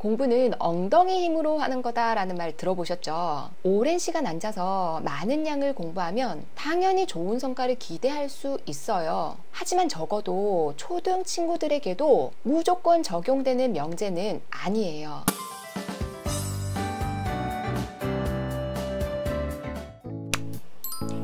공부는 엉덩이 힘으로 하는 거다라는 말 들어보셨죠? 오랜 시간 앉아서 많은 양을 공부하면 당연히 좋은 성과를 기대할 수 있어요. 하지만 적어도 초등 친구들에게도 무조건 적용되는 명제는 아니에요.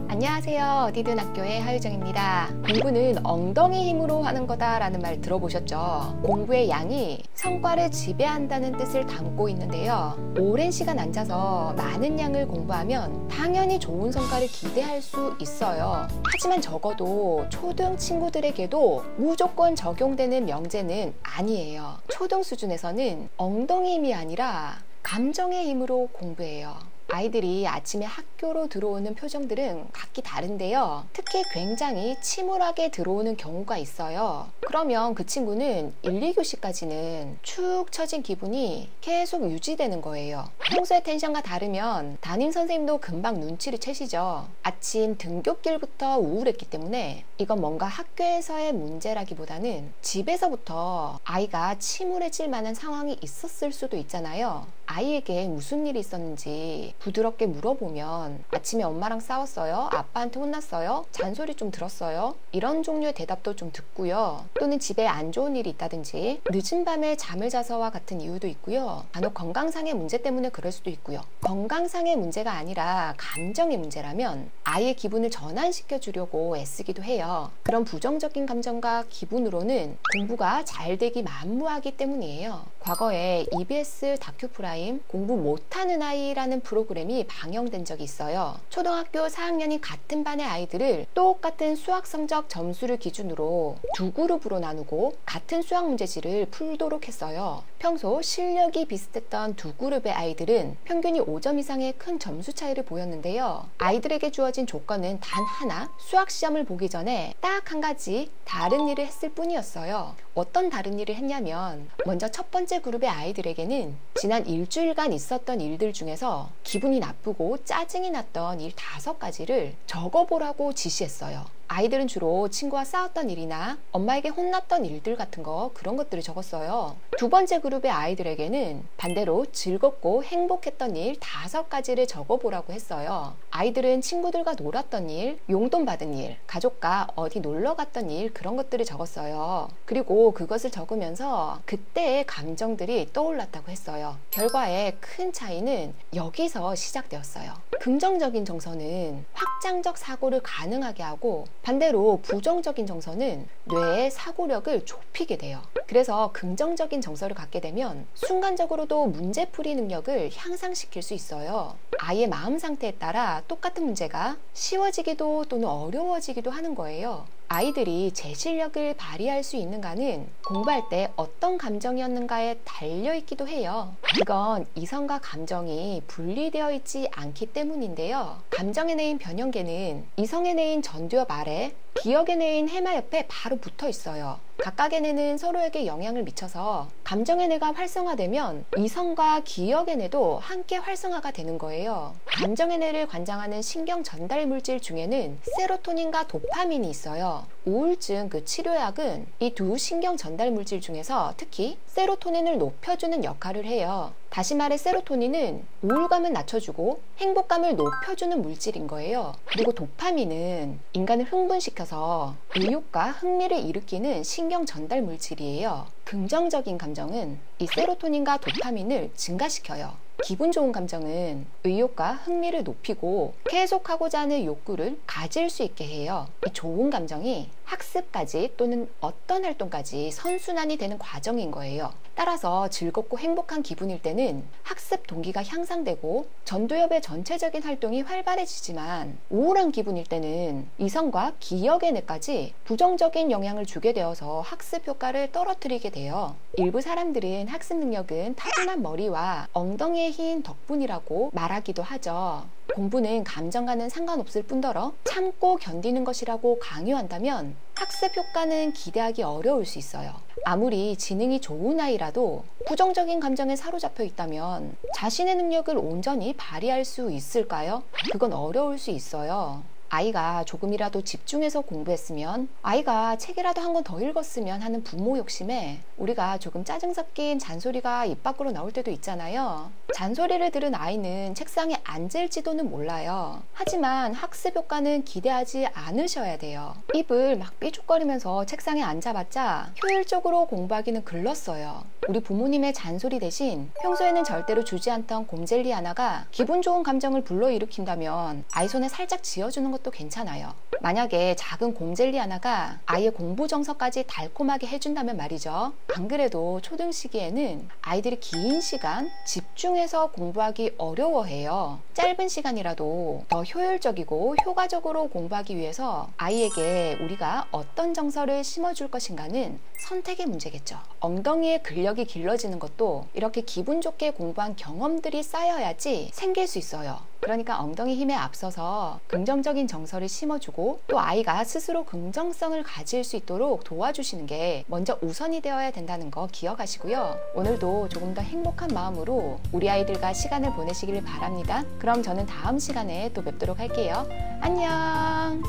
안녕하세요. 어디든 학교의 하유정입니다. 공부는 엉덩이 힘으로 하는 거다라는 말 들어보셨죠? 공부의 양이 성과를 지배한다는 뜻을 담고 있는데요. 오랜 시간 앉아서 많은 양을 공부하면 당연히 좋은 성과를 기대할 수 있어요. 하지만 적어도 초등 친구들에게도 무조건 적용되는 명제는 아니에요. 초등 수준에서는 엉덩이 힘이 아니라 감정의 힘으로 공부해요. 아이들이 아침에 학교로 들어오는 표정들은 각기 다른데요. 특히 굉장히 침울하게 들어오는 경우가 있어요. 그러면 그 친구는 1, 2교시까지는 축 처진 기분이 계속 유지되는 거예요. 평소의 텐션과 다르면 담임 선생님도 금방 눈치를 채시죠. 아침 등굣길부터 우울했기 때문에 이건 뭔가 학교에서의 문제라기보다는 집에서부터 아이가 침울해질 만한 상황이 있었을 수도 있잖아요. 아이에게 무슨 일이 있었는지 부드럽게 물어보면 아침에 엄마랑 싸웠어요? 아빠한테 혼났어요? 잔소리 좀 들었어요? 이런 종류의 대답도 좀 듣고요. 또는 집에 안 좋은 일이 있다든지 늦은 밤에 잠을 자서와 같은 이유도 있고요. 간혹 건강상의 문제 때문에 그럴 수도 있고요. 건강상의 문제가 아니라 감정의 문제라면 아이의 기분을 전환시켜 주려고 애쓰기도 해요. 그런 부정적인 감정과 기분으로는 공부가 잘 되기 만무하기 때문이에요. 과거에 EBS 다큐프라임 공부 못하는 아이라는 프로그램이 방영된 적이 있어요. 초등학교 4학년인 같은 반의 아이들을 똑같은 수학 성적 점수를 기준으로 두 그룹으로 나누고 같은 수학 문제지를 풀도록 했어요. 평소 실력이 비슷했던 두 그룹의 아이들은 평균이 5점 이상의 큰 점수 차이를 보였는데요. 아이들에게 주어진 조건은 단 하나, 수학 시험을 보기 전에 딱 한 가지 다른 일을 했을 뿐이었어요. 어떤 다른 일을 했냐면 먼저 첫 번째 그룹의 아이들에게는 지난 일주일간 있었던 일들 중에서 기분이 나쁘고 짜증이 났던 일 5가지를 적어보라고 지시했어요. 아이들은 주로 친구와 싸웠던 일이나 엄마에게 혼났던 일들 같은 그런 것들을 적었어요. 두 번째 그룹의 아이들에게는 반대로 즐겁고 행복했던 일 5가지를 적어보라고 했어요. 아이들은 친구들과 놀았던 일, 용돈 받은 일, 가족과 어디 놀러 갔던 일 그런 것들을 적었어요. 그리고 그것을 적으면서 그때의 감정들이 떠올랐다고 했어요. 결과의 큰 차이는 여기서 시작되었어요. 긍정적인 정서는 확장적 사고를 가능하게 하고 반대로 부정적인 정서는 뇌의 사고력을 좁히게 돼요. 그래서 긍정적인 정서를 갖게 되면 순간적으로도 문제풀이 능력을 향상시킬 수 있어요. 아이의 마음 상태에 따라 똑같은 문제가 쉬워지기도 또는 어려워지기도 하는 거예요. 아이들이 제 실력을 발휘할 수 있는가는 공부할 때 어떤 감정이었는가에 달려있기도 해요. 이건 이성과 감정이 분리되어 있지 않기 때문인데요. 감정의 내인 변형계는 이성의 내인 전두엽 아래, 기억의 내인 해마 옆에 바로 붙어 있어요. 각각의 뇌는 서로에게 영향을 미쳐서 감정의 뇌가 활성화되면 이성과 기억의 뇌도 함께 활성화가 되는 거예요. 감정의 뇌를 관장하는 신경 전달 물질 중에는 세로토닌과 도파민이 있어요. 우울증 치료약은 이 두 신경 전달 물질 중에서 특히 세로토닌을 높여주는 역할을 해요. 다시 말해 세로토닌은 우울감을 낮춰주고 행복감을 높여주는 물질인 거예요. 그리고 도파민은 인간을 흥분시켜서 의욕과 흥미를 일으키는 신경 전달 물질이에요. 긍정적인 감정은 이 세로토닌과 도파민을 증가시켜요. 기분 좋은 감정은 의욕과 흥미를 높이고 계속하고자 하는 욕구를 가질 수 있게 해요. 이 좋은 감정이 학습까지 또는 어떤 활동까지 선순환이 되는 과정인 거예요. 따라서 즐겁고 행복한 기분일 때는 학습 동기가 향상되고 전두엽의 전체적인 활동이 활발해지지만 우울한 기분일 때는 이성과 기억의 뇌까지 부정적인 영향을 주게 되어서 학습 효과를 떨어뜨리게 돼요. 일부 사람들은 학습 능력은 타고난 머리와 엉덩이의 힘 덕분이라고 말하기도 하죠. 공부는 감정과는 상관없을 뿐더러 참고 견디는 것이라고 강요한다면 학습 효과는 기대하기 어려울 수 있어요. 아무리 지능이 좋은 아이라도 부정적인 감정에 사로잡혀 있다면 자신의 능력을 온전히 발휘할 수 있을까요? 그건 어려울 수 있어요. 아이가 조금이라도 집중해서 공부했으면, 아이가 책이라도 한 권 더 읽었으면 하는 부모 욕심에 우리가 조금 짜증 섞인 잔소리가 입 밖으로 나올 때도 있잖아요. 잔소리를 들은 아이는 책상에 앉을지도는 몰라요. 하지만 학습 효과는 기대하지 않으셔야 돼요. 입을 막 삐죽거리면서 책상에 앉아봤자 효율적으로 공부하기는 글렀어요. 우리 부모님의 잔소리 대신 평소에는 절대로 주지 않던 곰젤리 하나가 기분 좋은 감정을 불러일으킨다면 아이 손에 살짝 쥐어주는 것도 괜찮아요. 만약에 작은 곰젤리 하나가 아이의 공부 정서까지 달콤하게 해준다면 말이죠. 안 그래도 초등 시기에는 아이들이 긴 시간 집중해서 공부하기 어려워해요. 짧은 시간이라도 더 효율적이고 효과적으로 공부하기 위해서 아이에게 우리가 어떤 정서를 심어줄 것인가는 선택의 문제겠죠. 엉덩이의 근력이 길러지는 것도 이렇게 기분 좋게 공부한 경험들이 쌓여야지 생길 수 있어요. 그러니까 엉덩이 힘에 앞서서 긍정적인 정서를 심어주고 또 아이가 스스로 긍정성을 가질 수 있도록 도와주시는 게 먼저 우선이 되어야 된다는 거 기억하시고요. 오늘도 조금 더 행복한 마음으로 우리 아이들과 시간을 보내시길 바랍니다. 그럼 저는 다음 시간에 또 뵙도록 할게요. 안녕.